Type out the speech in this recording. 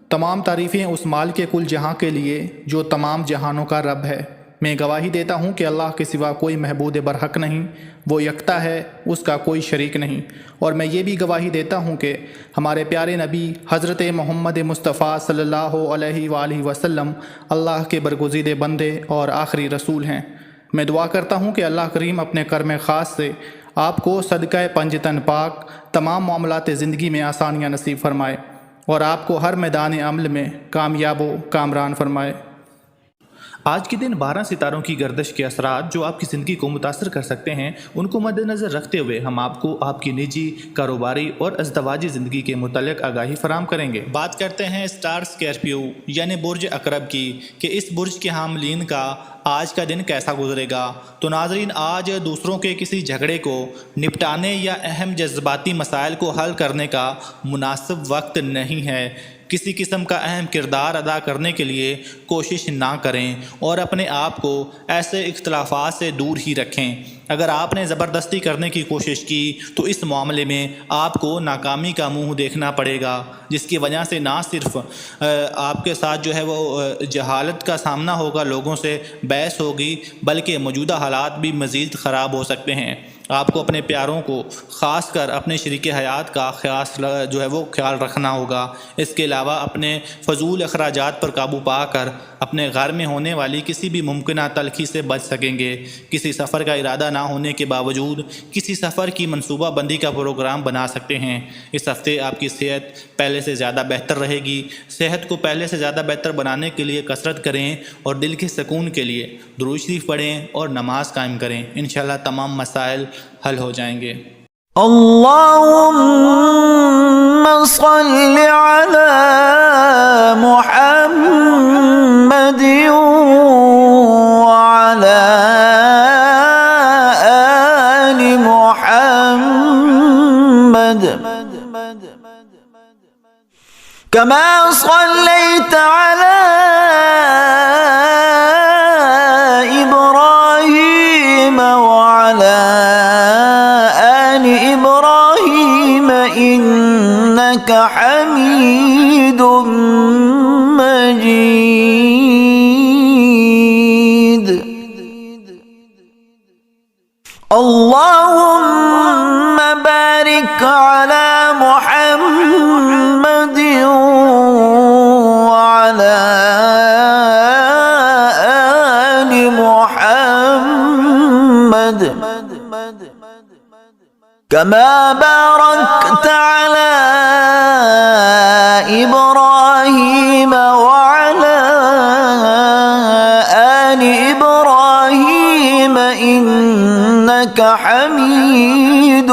تمام تعریفیں اس مال کے کل جہاں کے لیے جو تمام جہانوں کا رب ہے۔ میں گواہی دیتا ہوں کہ اللہ کے سوا کوئی معبود برحق نہیں، وہ یکتا ہے، اس کا کوئی شریک نہیں۔ اور میں یہ بھی گواہی دیتا ہوں کہ ہمارے پیارے نبی حضرت محمد مصطفیٰ صلی اللہ علیہ وآلہ وسلم اللہ کے برگزیدہ بندے اور آخری رسول ہیں۔ میں دعا کرتا ہوں کہ اللہ کریم اپنے کرم خاص سے آپ کو صدقہ پنجتن پاک تمام معاملات زندگی میں آسانیاں نصیب فرمائے اور آپ کو ہر میدان عمل میں کامیاب و کامران فرمائے۔ آج کے دن 12 ستاروں کی گردش کے اثرات جو آپ کی زندگی کو متاثر کر سکتے ہیں، ان کو مد نظر رکھتے ہوئے ہم آپ کو آپ کی نجی، کاروباری اور ازدواجی زندگی کے متعلق آگاہی فراہم کریں گے۔ بات کرتے ہیں اسٹار اسکارپیو یعنی برج عقرب کی کہ اس برج کے حاملین کا آج کا دن کیسا گزرے گا۔ تو ناظرین، آج دوسروں کے کسی جھگڑے کو نپٹانے یا اہم جذباتی مسائل کو حل کرنے کا مناسب وقت نہیں ہے۔ کسی قسم کا اہم کردار ادا کرنے کے لیے کوشش نہ کریں اور اپنے آپ کو ایسے اختلافات سے دور ہی رکھیں۔ اگر آپ نے زبردستی کرنے کی کوشش کی تو اس معاملے میں آپ کو ناکامی کا منہ دیکھنا پڑے گا، جس کی وجہ سے نہ صرف آپ کے ساتھ جو ہے وہ جہالت کا سامنا ہوگا، لوگوں سے بحث ہوگی، بلکہ موجودہ حالات بھی مزید خراب ہو سکتے ہیں۔ آپ کو اپنے پیاروں کو، خاص کر اپنے شریک حیات کا خیال رکھنا ہوگا۔ اس کے علاوہ اپنے فضول اخراجات پر قابو پا کر اپنے گھر میں ہونے والی کسی بھی ممکنہ تلخی سے بچ سکیں گے۔ کسی سفر کا ارادہ نہ ہونے کے باوجود کسی سفر کی منصوبہ بندی کا پروگرام بنا سکتے ہیں۔ اس ہفتے آپ کی صحت پہلے سے زیادہ بہتر رہے گی۔ صحت کو پہلے سے زیادہ بہتر بنانے کے لیے کثرت کریں اور دل کے سکون کے لیے درود شریف پڑھیں اور نماز قائم کریں۔ انشاءاللہ تمام مسائل حل ہو جائیں گے۔ اللہم صل علی محمد وعلی آل محمد کما صلیت علی ابراہیم وعلی إبراهيم إنك حميد مجيد اللهم بارك على محمد وعلى آل محمد كما باركت على إبراهيم وعلى آل إبراهيم إنك حميد